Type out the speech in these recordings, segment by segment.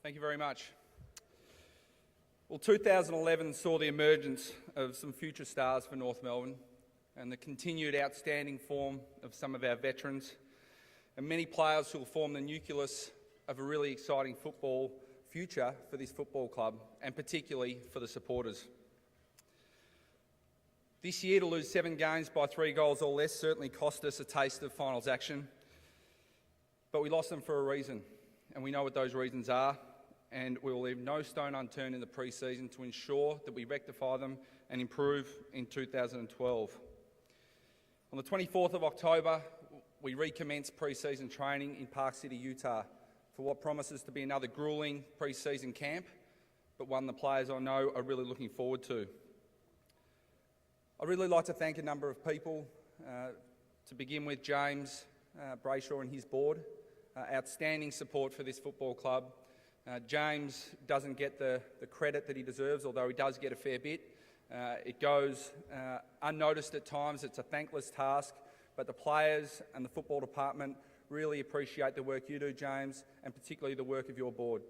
Thank you very much. Well, 2011 saw the emergence of some future stars for North Melbourne and the continued outstanding form of some of our veterans and many players who will form the nucleus of a really exciting football future for this football club and particularly for the supporters. This year, to lose 7 games by 3 goals or less certainly cost us a taste of finals action, but we lost them for a reason, and we know what those reasons are, and we will leave no stone unturned in the pre-season to ensure that we rectify them and improve in 2012. On the 24th of October, we recommence pre-season training in Park City, Utah, for what promises to be another gruelling pre-season camp, but one the players I know are really looking forward to. I'd really like to thank a number of people, to begin with James Brayshaw and his board. Outstanding support for this football club. James doesn't get the credit that he deserves, although he does get a fair bit. It goes unnoticed at times. It's a thankless task, but the players and the football department really appreciate the work you do, James, and particularly the work of your board.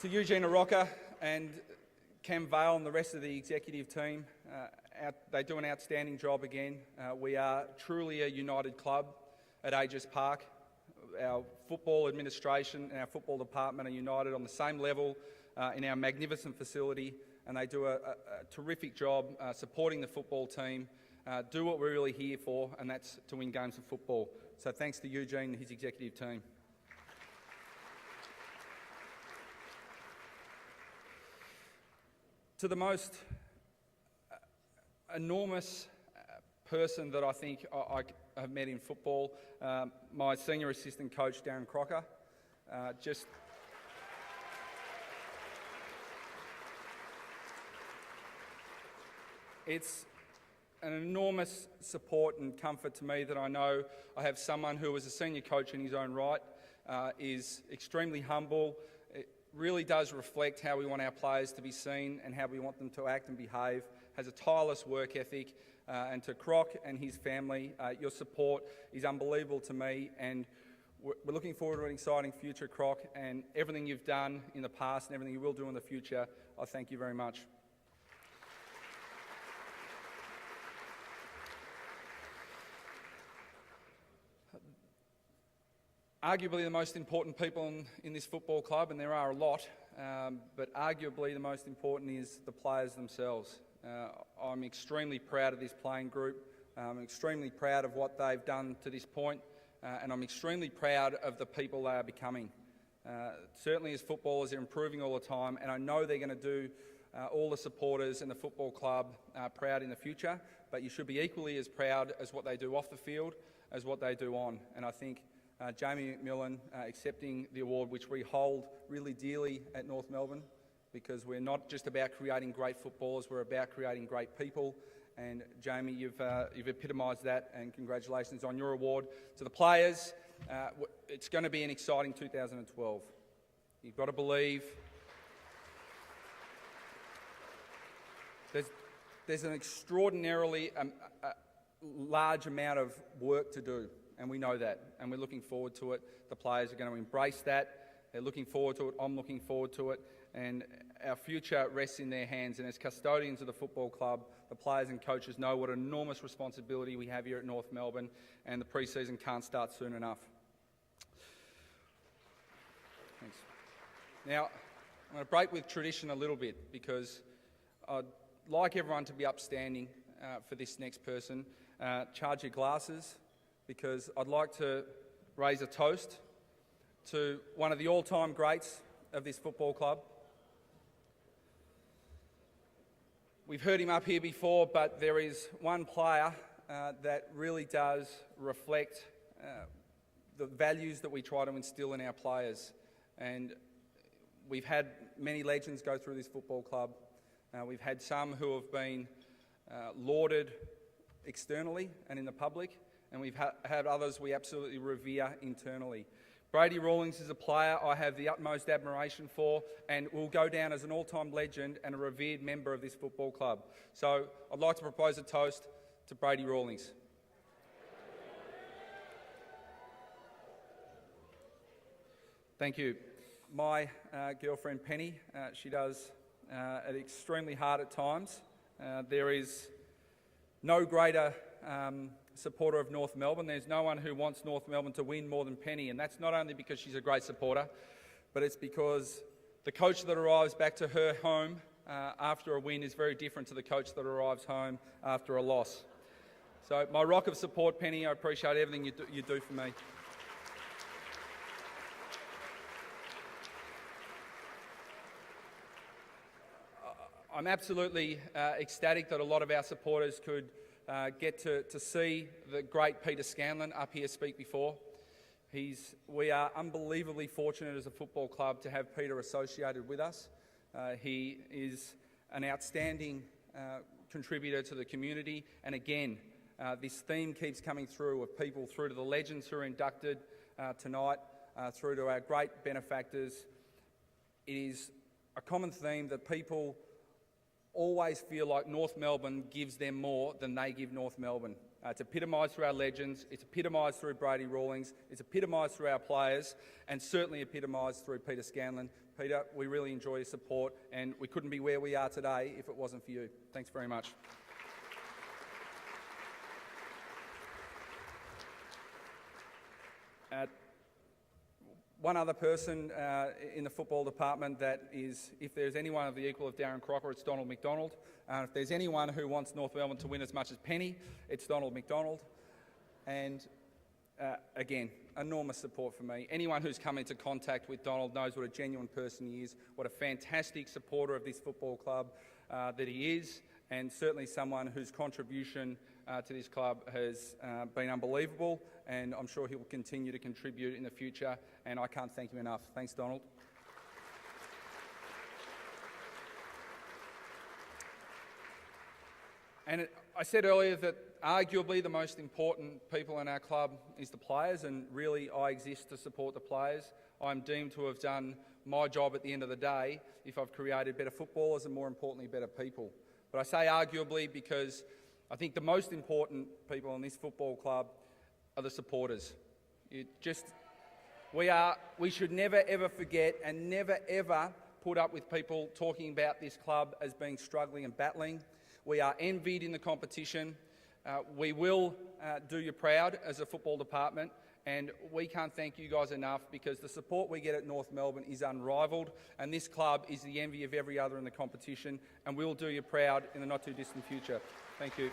To Eugene Arocca and Cam Vale and the rest of the executive team, they do an outstanding job again. We are truly a united club at Aegis Park. Our football administration and our football department are united on the same level in our magnificent facility, and they do a terrific job supporting the football team, do what we're really here for, and that's to win games of football. So thanks to Eugene and his executive team. To the most enormous person that I think I have met in football, my senior assistant coach, Darren Crocker. It's an enormous support and comfort to me that I know I have someone who, as a senior coach in his own right, is extremely humble. It really does reflect how we want our players to be seen and how we want them to act and behave, has a tireless work ethic, and to Croc and his family, your support is unbelievable to me, and we're looking forward to an exciting future, Croc, and everything you've done in the past and everything you will do in the future, I thank you very much. Arguably the most important people in this football club, and there are a lot, but arguably the most important is the players themselves. I'm extremely proud of this playing group. I'm extremely proud of what they've done to this point, and I'm extremely proud of the people they are becoming. Certainly as footballers, they're improving all the time, and I know they're going to do all the supporters and the football club proud in the future, but you should be equally as proud as what they do off the field as what they do on. And I think Jamie McMillan accepting the award, which we hold really dearly at North Melbourne, because we're not just about creating great footballers, we're about creating great people. And Jamie, you've epitomised that, and congratulations on your award. To the players, it's going to be an exciting 2012. You've got to believe there's an extraordinarily large amount of work to do, and we know that, and we're looking forward to it. The players are going to embrace that. They're looking forward to it. I'm looking forward to it. And our future rests in their hands. And as custodians of the football club, the players and coaches know what enormous responsibility we have here at North Melbourne, and the pre-season can't start soon enough. Thanks. Now, I'm going to break with tradition a little bit, because I'd like everyone to be upstanding for this next person. Charge your glasses, because I'd like to raise a toast to one of the all-time greats of this football club. We've heard him up here before, but there is one player that really does reflect the values that we try to instill in our players. And we've had many legends go through this football club. We've had some who have been lauded externally and in the public, and we've had others we absolutely revere internally. Brady Rawlings is a player I have the utmost admiration for, and will go down as an all-time legend and a revered member of this football club. So I'd like to propose a toast to Brady Rawlings. Thank you. My girlfriend Penny, she does it extremely hard at times. There is no greater supporter of North Melbourne. There's no one who wants North Melbourne to win more than Penny, and that's not only because she's a great supporter, but it's because the coach that arrives back to her home after a win is very different to the coach that arrives home after a loss. So my rock of support, Penny, I appreciate everything you do for me. I'm absolutely ecstatic that a lot of our supporters could get to see the great Peter Scanlon up here speak before. We are unbelievably fortunate as a football club to have Peter associated with us. He is an outstanding contributor to the community, and again, this theme keeps coming through of people through to the legends who are inducted tonight, through to our great benefactors. It is a common theme that people always feel like North Melbourne gives them more than they give North Melbourne. It's epitomised through our legends, it's epitomised through Brady Rawlings, it's epitomised through our players, and certainly epitomised through Peter Scanlon. Peter, we really enjoy your support, and we couldn't be where we are today if it wasn't for you. Thanks very much. One other person in the football department that is, if there's anyone of the equal of Darren Crocker, it's Donald McDonald. If there's anyone who wants North Melbourne to win as much as Penny, it's Donald McDonald. And again, enormous support for me. Anyone who's come into contact with Donald knows what a genuine person he is, what a fantastic supporter of this football club that he is, and certainly someone whose contribution to this club has been unbelievable, and I'm sure he will continue to contribute in the future, and I can't thank him enough. Thanks, Donald. And I said earlier that arguably the most important people in our club is the players, and really I exist to support the players. I'm deemed to have done my job at the end of the day if I've created better footballers and, more importantly, better people. But I say arguably because I think the most important people in this football club are the supporters. We should never ever forget and never ever put up with people talking about this club as being struggling and battling. We are envied in the competition. We will do you proud as a football department, and we can't thank you guys enough because the support we get at North Melbourne is unrivalled, and this club is the envy of every other in the competition, and we'll do you proud in the not too distant future. Thank you.